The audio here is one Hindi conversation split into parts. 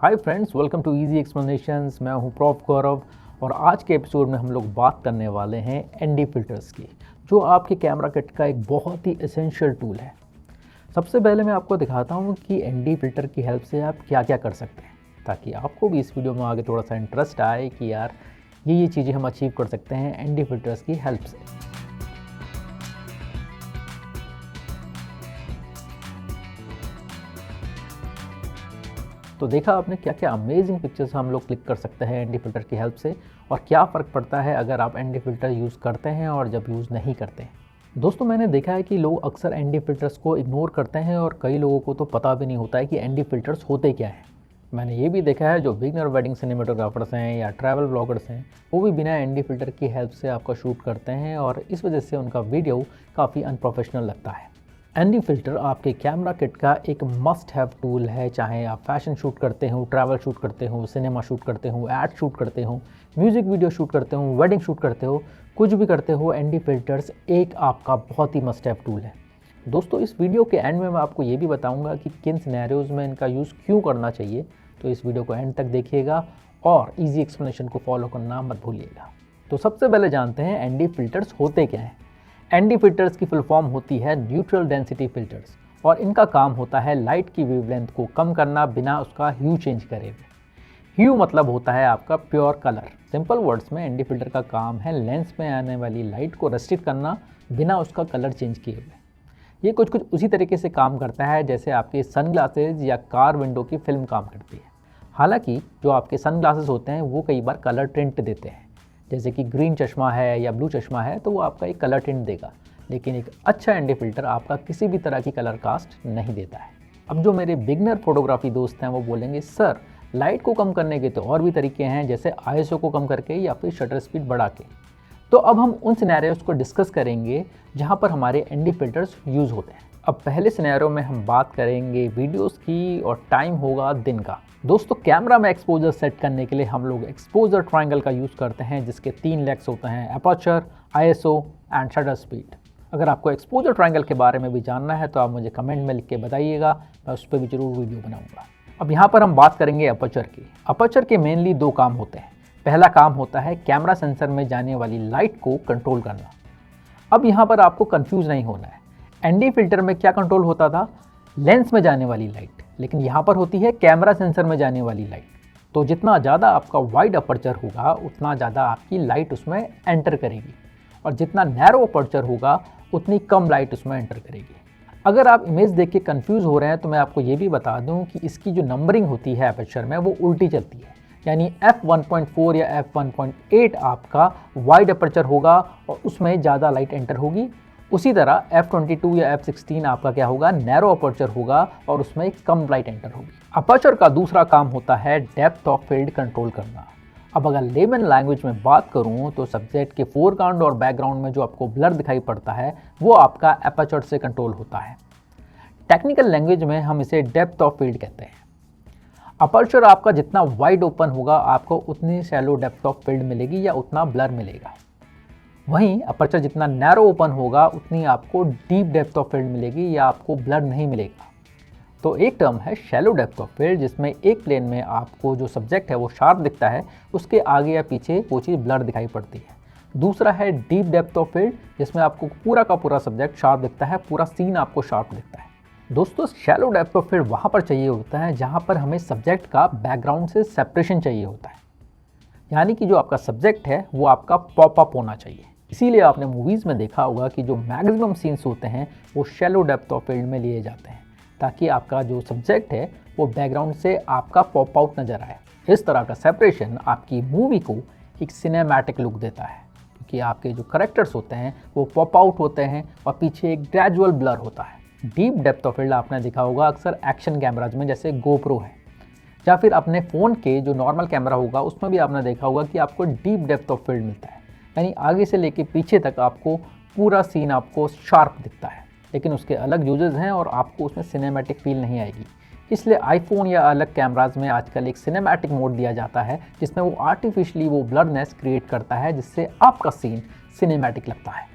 Hi friends, welcome to easy explanations. मैं हूं प्रॉफ गौरव और आज के एपिसोड में हम लोग बात करने वाले हैं एनडी फिल्टर्स की, जो आपके कैमरा किट का एक बहुत ही एसेंशियल टूल है। सबसे पहले मैं आपको दिखाता हूं कि एनडी फिल्टर की हेल्प से आप क्या क्या कर सकते हैं, ताकि आपको भी इस वीडियो में आगे थोड़ा सा इंटरेस्ट आए कि यार ये चीज़ें हम अचीव कर सकते हैं एनडी फिल्टर्स की हेल्प से। तो देखा आपने क्या क्या अमेजिंग पिक्चर्स हम लोग क्लिक कर सकते हैं एनडी फिल्टर की हेल्प से, और क्या फ़र्क पड़ता है अगर आप एनडी फिल्टर यूज़ करते हैं और जब यूज़ नहीं करते हैं। दोस्तों, मैंने देखा है कि लोग अक्सर एनडी फिल्टर्स को इग्नोर करते हैं और कई लोगों को तो पता भी नहीं होता है कि एनडी फिल्टर्स होते क्या हैं। मैंने ये भी देखा है जो बिगनर वेडिंग सिनेमेटोग्राफर्स हैं या ट्रैवल ब्लॉगर्स हैं, वो भी बिना एनडी फिल्टर की हेल्प से आपका शूट करते हैं और इस वजह से उनका वीडियो काफ़ी अनप्रोफेशनल लगता है। एनडी फिल्टर आपके कैमरा किट का एक मस्ट हैव टूल है, चाहे आप फैशन शूट करते हो, ट्रैवल शूट करते हो, सिनेमा शूट करते हो, एड शूट करते हो, म्यूज़िक वीडियो शूट करते हो, वेडिंग शूट करते हो, कुछ भी करते हो, एनडी फिल्टर्स एक आपका बहुत ही मस्ट हैव टूल है। दोस्तों, इस वीडियो के एंड में मैं आपको ये भी बताऊंगा कि किन सिनेरियोज़ में इनका यूज़ क्यों करना चाहिए, तो इस वीडियो को एंड तक देखिएगा और ईजी एक्सप्लेनेशन को फॉलो करना मत भूलिएगा। तो सबसे पहले जानते हैं एनडी फिल्टर्स होते क्या हैं। एनडी फिल्टर्स की फुल फॉर्म होती है न्यूट्रल डेंसिटी फिल्टर्स, और इनका काम होता है लाइट की वेवलेंथ को कम करना बिना उसका ह्यू चेंज करे हुए। ह्यू मतलब होता है आपका प्योर कलर। सिंपल वर्ड्स में एनडी फिल्टर का काम है लेंस में आने वाली लाइट को रेस्ट्रिक्ट करना बिना उसका कलर चेंज किए हुए। ये कुछ उसी तरीके से काम करता है जैसे आपके सनग्लासेज या कार विंडो की फिल्म काम करती है। हालांकि जो आपके सनग्लासेस होते हैं वो कई बार कलर टिंट देते हैं, जैसे कि ग्रीन चश्मा है या ब्लू चश्मा है तो वो आपका एक कलर टिंट देगा, लेकिन एक अच्छा एनडी फिल्टर आपका किसी भी तरह की कलर कास्ट नहीं देता है। अब जो मेरे बिगनर फोटोग्राफी दोस्त हैं वो बोलेंगे, सर लाइट को कम करने के तो और भी तरीके हैं, जैसे आईएसओ को कम करके या फिर शटर स्पीड बढ़ा के। तो अब हम उन सिनेरियोस को डिस्कस करेंगे जहाँ पर हमारे एनडी फिल्टर्स यूज़ होते हैं। अब पहले सिनेरियो में हम बात करेंगे वीडियोस की और टाइम होगा दिन का। दोस्तों, कैमरा में एक्सपोजर सेट करने के लिए हम लोग एक्सपोजर ट्रायंगल का यूज़ करते हैं, जिसके 3 लेग्स होते हैं, aperture, ISO and shutter speed. अगर आपको एक्सपोजर ट्रायंगल के बारे में भी जानना है तो आप मुझे कमेंट में लिख के बताइएगा, मैं उस पर भी जरूर वीडियो बनाऊंगा। अब यहाँ पर हम बात करेंगे अपर्चर की। अपर्चर के मेनली 2 काम होते हैं। पहला काम होता है कैमरा सेंसर में जाने वाली लाइट को कंट्रोल करना। अब यहाँ पर आपको कंफ्यूज नहीं होना है। एनडी फिल्टर में क्या कंट्रोल होता था? लेंस में जाने वाली लाइट, लेकिन यहाँ पर होती है कैमरा सेंसर में जाने वाली लाइट। तो जितना ज़्यादा आपका वाइड अपर्चर होगा उतना ज़्यादा आपकी लाइट उसमें एंटर करेगी, और जितना नैरो अपर्चर होगा उतनी कम लाइट उसमें एंटर करेगी। अगर आप इमेज देख के कन्फ्यूज़ हो रहे हैं तो मैं आपको ये भी बता दूं कि इसकी जो नंबरिंग होती है अपर्चर में वो उल्टी चलती है, यानी f1.4 या f1.8 आपका वाइड अपर्चर होगा और उसमें ज़्यादा लाइट एंटर होगी। उसी तरह f22 या f16 आपका क्या होगा, नैरो अपर्चर होगा और उसमें कम लाइट एंटर होगी। अपर्चर का दूसरा काम होता है डेप्थ ऑफ फील्ड कंट्रोल करना। अब अगर लेमन लैंग्वेज में बात करूं तो सब्जेक्ट के फोरग्राउंड और बैकग्राउंड में जो आपको ब्लर दिखाई पड़ता है वो आपका अपर्चर से कंट्रोल होता है। टेक्निकल लैंग्वेज में हम इसे डेप्थ ऑफ फील्ड कहते हैं। अपर्चर आपका जितना वाइड ओपन होगा आपको उतनी शैलो डेप्थ ऑफ फील्ड मिलेगी या उतना ब्लर मिलेगा। वहीं अपर्चर जितना नैरो ओपन होगा उतनी आपको डीप डेप्थ ऑफ फील्ड मिलेगी या आपको ब्लर नहीं मिलेगा। तो एक टर्म है शैलो डेप्थ ऑफ फील्ड, जिसमें एक प्लेन में आपको जो सब्जेक्ट है वो शार्प दिखता है, उसके आगे या पीछे वो चीज़ ब्लर दिखाई पड़ती है। दूसरा है डीप डेप्थ ऑफ फील्ड, जिसमें आपको पूरा का पूरा सब्जेक्ट शार्प दिखता है, पूरा सीन आपको शार्प दिखता है। दोस्तों, शैलो डेप्थ ऑफ फील्ड वहाँ पर चाहिए होता है जहाँ पर हमें सब्जेक्ट का बैकग्राउंड से सेपरेशन चाहिए होता है, यानी कि जो आपका सब्जेक्ट है वो आपका पॉप अप होना चाहिए। इसीलिए आपने मूवीज़ में देखा होगा कि जो मैक्सिमम सीन्स होते हैं वो शैलो डेप्थ ऑफ फील्ड में लिए जाते हैं, ताकि आपका जो सब्जेक्ट है वो बैकग्राउंड से आपका पॉप आउट नज़र आए। इस तरह का सेपरेशन आपकी मूवी को एक सिनेमैटिक लुक देता है, क्योंकि आपके जो करेक्टर्स होते हैं वो पॉप आउट होते हैं और पीछे एक ग्रेजुअल ब्लर होता है। डीप डेप्थ ऑफ फील्ड आपने देखा होगा अक्सर एक्शन कैमराज में, जैसे गोप्रो है, या फिर अपने फ़ोन के जो नॉर्मल कैमरा होगा उसमें भी आपने देखा होगा कि आपको डीप डेप्थ ऑफ फील्ड मिलता है, यानी आगे से लेके पीछे तक आपको पूरा सीन आपको शार्प दिखता है। लेकिन उसके अलग यूजेस हैं और आपको उसमें सिनेमैटिक फील नहीं आएगी। इसलिए आईफोन या अलग कैमराज में आजकल एक सिनेमैटिक मोड दिया जाता है, जिसमें वो आर्टिफिशियली वो ब्लरनेस क्रिएट करता है, जिससे आपका सीन सिनेमैटिक लगता है।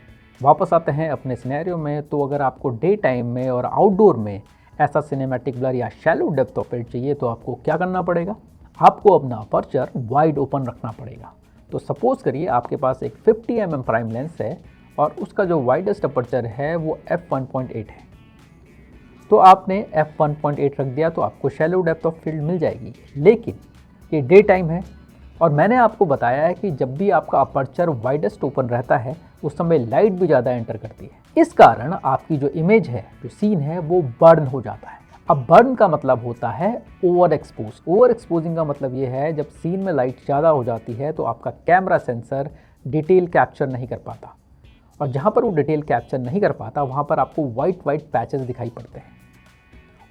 वापस आते हैं अपने सिनेरियो में। तो अगर आपको डे टाइम में और आउटडोर में ऐसा सिनेमैटिक ब्लर या शैलो डेप्थ ऑफ फील्ड चाहिए तो आपको क्या करना पड़ेगा, आपको अपना अपर्चर वाइड ओपन रखना पड़ेगा। तो सपोज करिए आपके पास एक 50 mm प्राइम लेंस है और उसका जो वाइडेस्ट अपर्चर है वो f1.8 है। तो आपने f1.8 रख दिया तो आपको शैलो डेप्थ ऑफ फील्ड मिल जाएगी। लेकिन ये डे टाइम है और मैंने आपको बताया है कि जब भी आपका अपर्चर वाइडेस्ट ओपन रहता है उस समय लाइट भी ज़्यादा एंटर करती है। इस कारण आपकी जो इमेज है, जो सीन है, वो बर्न हो जाता है। अब बर्न का मतलब होता है ओवर एक्सपोज। ओवर एक्सपोजिंग का मतलब ये है जब सीन में लाइट ज़्यादा हो जाती है तो आपका कैमरा सेंसर डिटेल कैप्चर नहीं कर पाता, और जहाँ पर वो डिटेल कैप्चर नहीं कर पाता वहाँ पर आपको वाइट पैचेस दिखाई पड़ते हैं।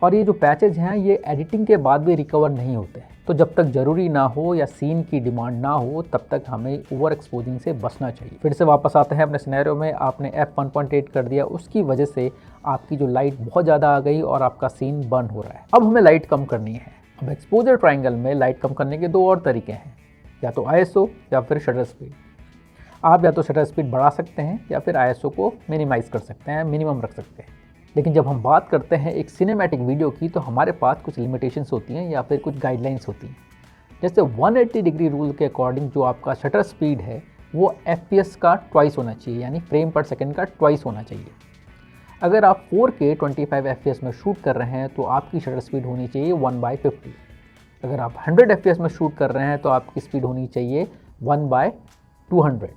और ये जो पैचेज हैं ये एडिटिंग के बाद भी रिकवर नहीं होते। तो जब तक ज़रूरी ना हो या सीन की डिमांड ना हो तब तक हमें ओवर एक्सपोजिंग से बचना चाहिए। फिर से वापस आते हैं अपने सिनेरियो में, आपने f1.8 कर दिया, उसकी वजह से आपकी जो लाइट बहुत ज़्यादा आ गई और आपका सीन बर्न हो रहा है। अब हमें लाइट कम करनी है। अब एक्सपोजर ट्रायंगल में लाइट कम करने के दो और तरीके हैं, या तो ISO या फिर शटर स्पीड। आप या तो शटर स्पीड बढ़ा सकते हैं या फिर ISO को मिनिमाइज़ कर सकते हैं, मिनिमम रख सकते हैं। लेकिन जब हम बात करते हैं एक सिनेमैटिक वीडियो की तो हमारे पास कुछ लिमिटेशंस होती हैं या फिर कुछ गाइडलाइंस होती हैं। जैसे 180 डिग्री रूल के अकॉर्डिंग जो आपका शटर स्पीड है वो FPS का ट्वाइस होना चाहिए, यानी फ्रेम पर सेकंड का ट्वाइस होना चाहिए। अगर आप 4K 25 FPS में शूट कर रहे हैं तो आपकी शटर स्पीड होनी चाहिए 1/50। अगर आप 100 FPS में शूट कर रहे हैं तो आपकी स्पीड होनी चाहिए 1/200।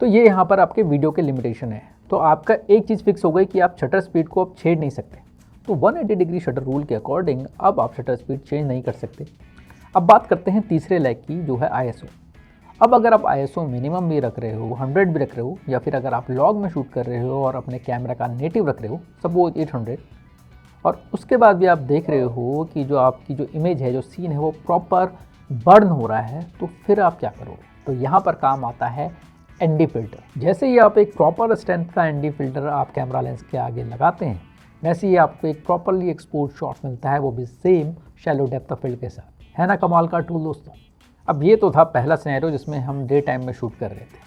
तो ये यहाँ पर आपके वीडियो के लिमिटेशन है। तो आपका एक चीज़ फिक्स हो गई कि आप शटर स्पीड को अब छेड़ नहीं सकते। तो 180 डिग्री शटर रूल के अकॉर्डिंग अब आप शटर स्पीड चेंज नहीं कर सकते। अब बात करते हैं तीसरे लेग की, जो है ISO। अब अगर आप ISO मिनिमम भी रख रहे हो, 100 भी रख रहे हो, या फिर अगर आप लॉग में शूट कर रहे हो और अपने कैमरा का नेटिव रख रहे हो सपोज 800, और उसके बाद भी आप देख रहे हो कि जो आपकी जो इमेज है, जो सीन है, वो प्रॉपर बर्न हो रहा है, तो फिर आप क्या करोगे? तो यहाँ पर काम आता है ND फिल्टर। जैसे ही आप एक प्रॉपर स्ट्रेंथ का ND फिल्टर आप कैमरा लेंस के आगे लगाते हैं, वैसे ही आपको एक प्रॉपरली एक्सपोज शॉट मिलता है, वो भी same shallow depth of field के साथ। है ना कमाल का टूल दोस्तों। अब ये तो था पहला सिनेरियो जिसमें हम डे टाइम में शूट कर रहे थे।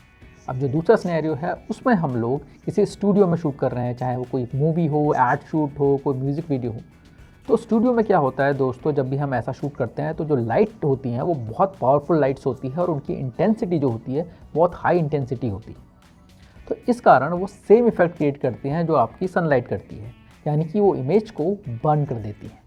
अब जो दूसरा सिनेरियो है उसमें हम लोग किसी स्टूडियो में शूट कर रहे हैं, चाहे वो कोई मूवी हो, एड शूट हो, कोई म्यूज़िक वीडियो हो। तो स्टूडियो में क्या होता है दोस्तों, जब भी हम ऐसा शूट करते हैं तो जो लाइट होती हैं वो बहुत पावरफुल लाइट्स होती है और उनकी इंटेंसिटी जो होती है बहुत हाई इंटेंसिटी होती है। तो इस कारण वो सेम इफेक्ट क्रिएट करती हैं जो आपकी सनलाइट करती है, यानी कि वो इमेज को बर्न कर देती है।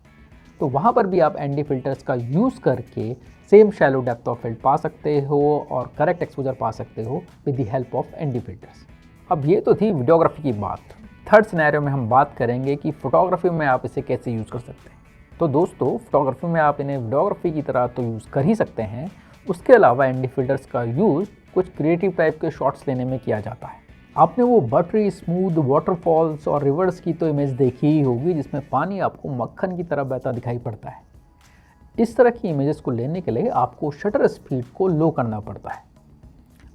तो वहाँ पर भी आप ND फिल्टर्स का यूज़ करके same shallow depth of field पा सकते हो और करेक्ट एक्सपोजर पा सकते हो with the help of ND filters. अब ये तो थी वीडियोग्राफी की बात। थर्ड सिनेरियो में हम बात करेंगे कि फोटोग्राफी में आप इसे कैसे यूज़ कर सकते हैं। तो दोस्तों फोटोग्राफी में आप इन्हें वीडियोग्राफी की तरह तो यूज़ कर ही सकते हैं, उसके अलावा ND फिल्टर्स का यूज़ कुछ क्रिएटिव टाइप के शॉट्स लेने में किया जाता है। आपने वो बटरी स्मूथ वाटरफॉल्स और रिवर्स की तो इमेज देखी ही होगी जिसमें पानी आपको मक्खन की तरह बहता दिखाई पड़ता है। इस तरह की इमेजेस को लेने के लिए आपको शटर स्पीड को लो करना पड़ता है।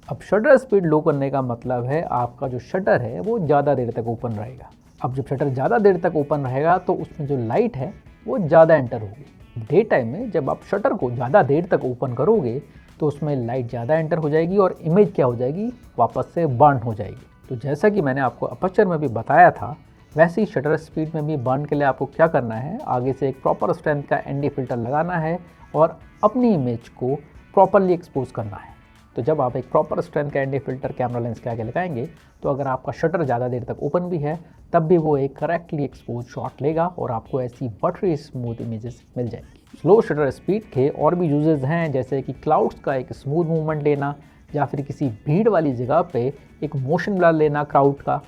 अब शटर स्पीड लो करने का मतलब है आपका जो शटर है वो ज़्यादा देर तक ओपन रहेगा। अब जब शटर ज़्यादा देर तक ओपन रहेगा तो उसमें जो लाइट है वो ज़्यादा एंटर होगी। डे टाइम में जब आप शटर को ज़्यादा देर तक ओपन करोगे तो उसमें लाइट ज़्यादा एंटर हो जाएगी और इमेज क्या हो जाएगी, वापस से बर्न हो जाएगी। तो जैसा कि मैंने आपको अपर्चर में भी बताया था, वैसे ही शटर स्पीड में भी बर्न के लिए आपको क्या करना है, आगे से एक प्रॉपर स्ट्रेंथ का ND फिल्टर लगाना है और अपनी इमेज को प्रॉपरली एक्सपोज करना है। तो जब आप एक प्रॉपर स्ट्रेंथ का ND फिल्टर कैमरा लेंस के आगे लगाएंगे तो अगर आपका शटर ज़्यादा देर तक ओपन भी है तब भी वो एक करेक्टली एक्सपोज शॉट लेगा और आपको ऐसी बटरी स्मूथ इमेजेस मिल जाएंगी। स्लो शटर स्पीड के और भी यूजेस हैं, जैसे कि क्लाउड्स का एक स्मूथ मूवमेंट लेना या फिर किसी भीड़ वाली जगह पे एक मोशन ब्लर लेना क्राउड का।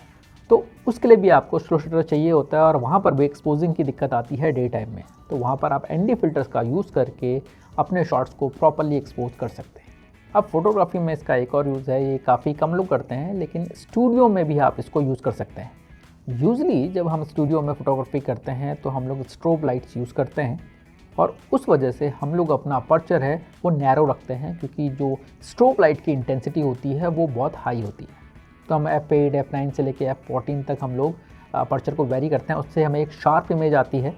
तो उसके लिए भी आपको स्लो शटर चाहिए होता है और वहाँ पर भी एक्सपोजिंग की दिक्कत आती है डे टाइम में। तो वहाँ पर आप ND फिल्टर्स का यूज़ करके अपने शॉट्स को प्रॉपरली एक्सपोज कर सकते हैं। अब फोटोग्राफी में इसका एक और यूज़ है, ये काफ़ी कम लोग करते हैं लेकिन स्टूडियो में भी आप इसको यूज़ कर सकते हैं। यूजली जब हम स्टूडियो में फ़ोटोग्राफी करते हैं तो हम लोग स्ट्रोब लाइट्स यूज़ करते हैं और उस वजह से हम लोग अपना अपर्चर है वो नैरो रखते हैं, क्योंकि जो स्ट्रोब लाइट की इंटेंसिटी होती है वो बहुत हाई होती है। तो हम f8, f9 से लेके f14 तक हम लोग अपर्चर को वेरी करते हैं। उससे हमें एक शार्प इमेज आती है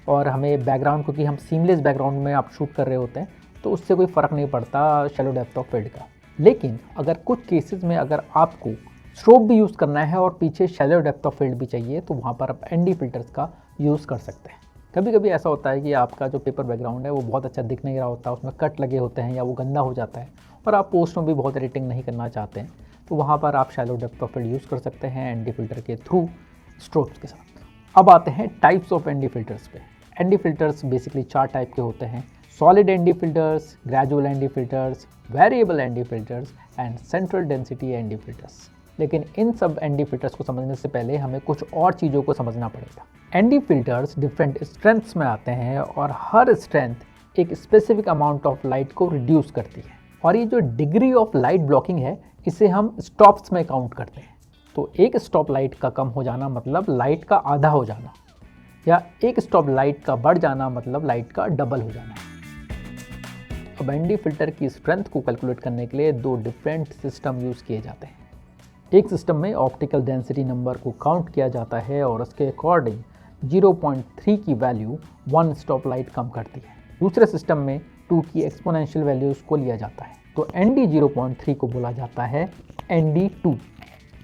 और हमें बैकग्राउंड, क्योंकि हम सीमलेस बैकग्राउंड में आप शूट कर रहे होते हैं तो उससे कोई फ़र्क नहीं पड़ता शैलो डेप्थ ऑफ फील्ड का। लेकिन अगर कुछ केसेस में अगर आपको स्ट्रोब भी यूज़ करना है और पीछे शैलो डेप्थ ऑफ फील्ड भी चाहिए तो वहाँ पर आप ND फिल्टर्स का यूज़ कर सकते हैं। कभी कभी ऐसा होता है कि आपका जो पेपर बैकग्राउंड है वो बहुत अच्छा दिख नहीं रहा होता, उसमें कट लगे होते हैं या वो गंदा हो जाता है और आप पोस्ट में भी बहुत एडिटिंग नहीं करना चाहते हैं, तो वहाँ पर आप shallow depth of field use कर सकते हैं एनडी फिल्टर के थ्रू स्ट्रोक्स के साथ। अब आते हैं टाइप्स ऑफ एनडी फिल्टर्स पे। एनडी फिल्टर्स बेसिकली 4 टाइप के होते हैं: solid ND filters, gradual ND filters, variable ND filters and central density ND filters. लेकिन इन सब एनडी फिल्टर्स को समझने से पहले हमें कुछ और चीज़ों को समझना पड़ेगा। एनडी फिल्टर्स डिफरेंट स्ट्रेंथ्स में आते हैं और हर स्ट्रेंथ एक स्पेसिफिक अमाउंट ऑफ लाइट को रिड्यूस करती है, और ये जो डिग्री ऑफ लाइट ब्लॉकिंग है इसे हम स्टॉप्स में काउंट करते हैं। तो एक स्टॉप लाइट का कम हो जाना मतलब लाइट का आधा हो जाना, या एक स्टॉप लाइट का बढ़ जाना मतलब लाइट का डबल हो जाना। अब एनडी फिल्टर की स्ट्रेंथ को कैलकुलेट करने के लिए 2 डिफरेंट सिस्टम यूज़ किए जाते हैं। एक सिस्टम में ऑप्टिकल डेंसिटी नंबर को काउंट किया जाता है और उसके अकॉर्डिंग 0.3 की वैल्यू 1 स्टॉप लाइट कम करती है। दूसरे सिस्टम में 2 की एक्सपोनेंशियल वैल्यूज़ को लिया जाता है, तो ND 0.3 को बोला जाता है ND2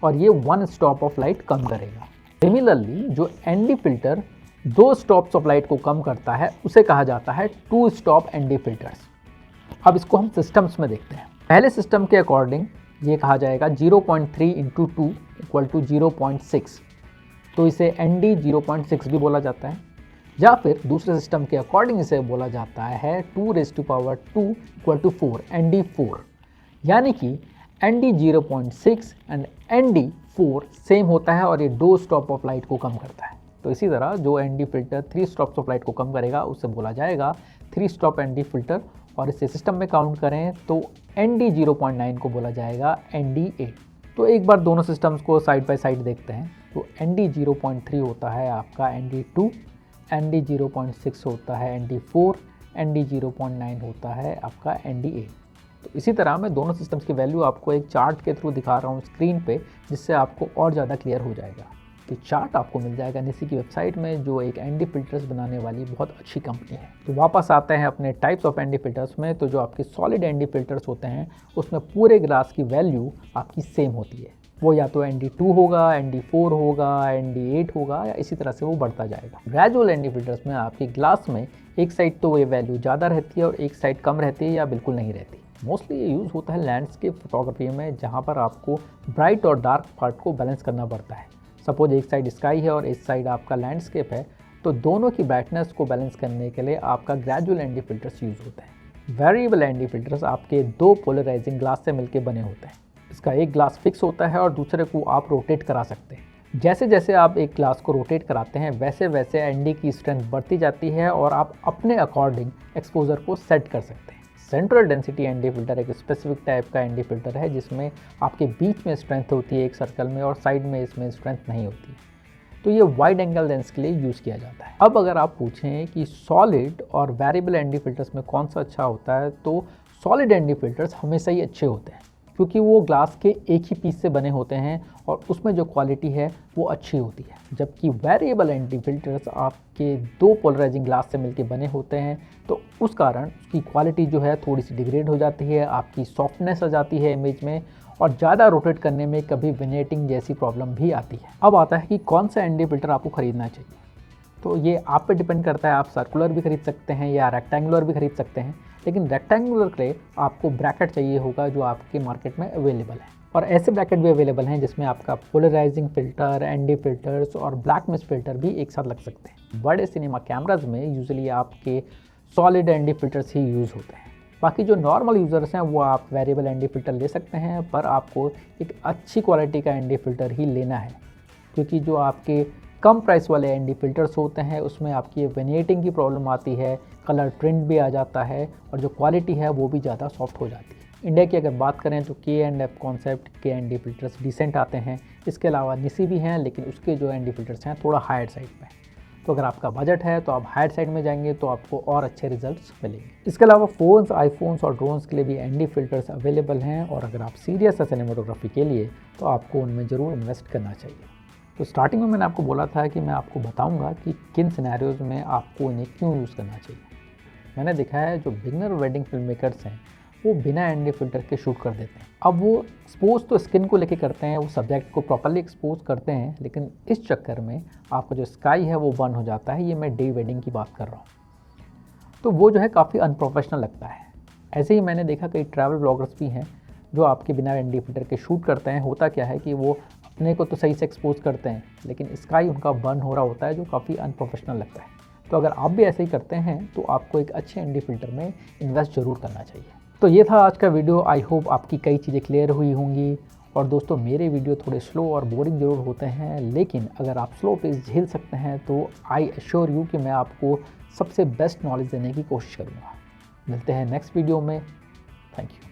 और ये 1 स्टॉप ऑफ लाइट कम करेगा। सिमिलरली जो ND filter 2 stops of light को कम करता है उसे कहा जाता है 2 स्टॉप ND फिल्टर्स। अब इसको हम सिस्टम्स में देखते हैं। पहले सिस्टम के अकॉर्डिंग ये कहा जाएगा 0.3 इंटू 2 इक्वल टू 0.6, तो इसे ND 0.6 भी बोला जाता है। या फिर दूसरे सिस्टम के अकॉर्डिंग इसे बोला जाता है 2⁻² इक्वल टू 4 ND4, यानी कि ND 0.6 एंड ND4 सेम होता है और ये 2 स्टॉप ऑफ लाइट को कम करता है। तो इसी तरह जो ND filter 3 stops of light को कम करेगा उसे बोला जाएगा 3 स्टॉप ND फिल्टर, और इसे सिस्टम में काउंट करें तो ND 0.9 को बोला जाएगा ND8। तो एक बार दोनों सिस्टम्स को साइड बाय साइड देखते हैं। तो ND 0.3 होता है आपका ND2, ND 0.6 होता है ND4, ND 0.9 होता है आपका ND8। तो इसी तरह मैं दोनों सिस्टम्स की वैल्यू आपको एक चार्ट के थ्रू दिखा रहा हूँ स्क्रीन पे, जिससे आपको और ज़्यादा क्लियर हो जाएगा। तो चार्ट आपको मिल जाएगा निसी की वेबसाइट में, जो एक एनडी फिल्टर्स बनाने वाली बहुत अच्छी कंपनी है। तो वापस आते हैं अपने टाइप्स ऑफ एनडी फिल्टर्स में। तो जो आपके सॉलिड एनडी फिल्टर्स होते हैं उसमें पूरे ग्लास की वैल्यू आपकी सेम होती है। वो या तो ND2 होगा, ND4 होगा, ND8 होगा, या इसी तरह से वो बढ़ता जाएगा। ग्रेजुअल एनडी फिल्टर्स में आपकी ग्लास में एक साइड तो ये वैल्यू ज़्यादा रहती है और एक साइड कम रहती है या बिल्कुल नहीं रहती। मोस्टली ये यूज़ होता है लैंडस्केप फोटोग्राफी में, जहाँ पर आपको ब्राइट और डार्क पार्ट को बैलेंस करना पड़ता है। सपोज एक साइड स्काई है और इस साइड आपका लैंडस्केप है, तो दोनों की ब्राइटनेस को बैलेंस करने के लिए आपका ग्रेजुअल एनडी फिल्टर्स यूज़ होते हैं। वेरिएबल एनडी फिल्टर्स आपके 2 पोलराइजिंग ग्लास से मिलकर बने होते हैं। इसका एक ग्लास फिक्स होता है और दूसरे को आप रोटेट करा सकते हैं। जैसे जैसे आप एक ग्लास को रोटेट कराते हैं वैसे वैसे एनडी की स्ट्रेंथ बढ़ती जाती है और आप अपने अकॉर्डिंग एक्सपोजर को सेट कर सकते हैं। सेंट्रल डेंसिटी एनडी फिल्टर एक स्पेसिफिक टाइप का एनडी फिल्टर है जिसमें आपके बीच में स्ट्रेंथ होती है एक सर्कल में और साइड में इसमें स्ट्रेंथ नहीं होती। तो ये वाइड एंगल लेंस के लिए यूज़ किया जाता है। अब अगर आप पूछें कि सॉलिड और वेरिएबल एनडी फिल्टर्स में कौन सा अच्छा होता है, तो सॉलिड एनडी फिल्टर्स हमेशा ही अच्छे होते हैं क्योंकि वो ग्लास के एक ही पीस से बने होते हैं और उसमें जो क्वालिटी है वो अच्छी होती है। जबकि वेरिएबल एनडी फिल्टर्स आपके 2 पोलराइजिंग ग्लास से मिलकर बने होते हैं, तो उस कारण उसकी क्वालिटी जो है थोड़ी सी डिग्रेड हो जाती है, आपकी सॉफ्टनेस आ जाती है इमेज में, और ज़्यादा रोटेट करने में कभी विनेटिंग जैसी प्रॉब्लम भी आती है। अब आता है कि कौन सा एनडी फिल्टर आपको ख़रीदना चाहिए। तो ये आप पे डिपेंड करता है, आप सर्कुलर भी खरीद सकते हैं या रेक्टेंगुलर भी खरीद सकते हैं, लेकिन रेक्टेंगुलर के लिए आपको ब्रैकेट चाहिए होगा जो आपके मार्केट में अवेलेबल है। और ऐसे ब्रैकेट भी अवेलेबल हैं जिसमें आपका पोलराइजिंग फिल्टर, एनडी फिल्टर्स और ब्लैक मिस्ट फिल्टर भी एक साथ लग सकते हैं। बड़े सिनेमा कैमराज में यूजुअली आपके सॉलिड एनडी फिल्टर्स ही यूज़ होते हैं। बाकी जो नॉर्मल यूज़र्स हैं वो आप वेरिएबल एनडी फिल्टर ले सकते हैं, पर आपको एक अच्छी क्वालिटी का एनडी फिल्टर ही लेना है, क्योंकि जो आपके कम प्राइस वाले एनडी फिल्टर्स होते हैं उसमें आपकी विनेटिंग की प्रॉब्लम आती है, कलर ट्रेंड भी आ जाता है और जो क्वालिटी है वो भी ज़्यादा सॉफ्ट हो जाती है। इंडिया की अगर बात करें तो K&F कॉन्सेप्ट के एनडी फिल्टर्स डिसेंट आते हैं। इसके अलावा निसी भी हैं, लेकिन उसके जो एनडी फिल्टर्स हैं थोड़ा हायर साइड पे हैं। तो अगर आपका बजट है तो आप हायर साइड में जाएंगे तो आपको और अच्छे रिजल्ट्स मिलेंगे। इसके अलावा फ़ोन्स, आईफोन्स और ड्रोन्स के लिए भी एनडी फिल्टर्स अवेलेबल हैं, और अगर आप सीरियस है सिनेमेटोग्राफी के लिए तो आपको उनमें ज़रूर इन्वेस्ट करना चाहिए। तो स्टार्टिंग में मैंने आपको बोला था कि मैं आपको बताऊंगा कि किन सिनेरियोज़ में आपको इन्हें क्यों यूज़ करना चाहिए। मैंने देखा है जो बिगनर वेडिंग फिल्म मेकर्स हैं वो बिना एनडी फिल्टर के शूट कर देते हैं। अब वो एक्सपोज तो स्किन को लेके करते हैं, वो सब्जेक्ट को प्रॉपर्ली एक्सपोज करते हैं, लेकिन इस चक्कर में आपका जो स्काई है वो बर्न हो जाता है। ये मैं डे वेडिंग की बात कर रहा हूँ। तो वो जो है काफ़ी अनप्रोफेशनल लगता है। ऐसे ही मैंने देखा कई ट्रैवल ब्लॉगर्स भी हैं जो आपके बिना एनडी फिल्टर के शूट करते हैं। होता क्या है कि वो अपने को तो सही से एक्सपोज करते हैं, लेकिन स्काई उनका बर्न हो रहा होता है, जो काफ़ी अनप्रोफेशनल लगता है। तो अगर आप भी ऐसे ही करते हैं तो आपको एक अच्छे एनडी फिल्टर में इन्वेस्ट ज़रूर करना चाहिए। तो ये था आज का वीडियो। आई होप आपकी कई चीज़ें क्लियर हुई होंगी। और दोस्तों, मेरे वीडियो थोड़े स्लो और बोरिंग ज़रूर होते हैं, लेकिन अगर आप स्लो पेस झेल सकते हैं तो आई एश्योर यू कि मैं आपको सबसे बेस्ट नॉलेज देने की कोशिश करूँगा। मिलते हैं नेक्स्ट वीडियो में। Thank you.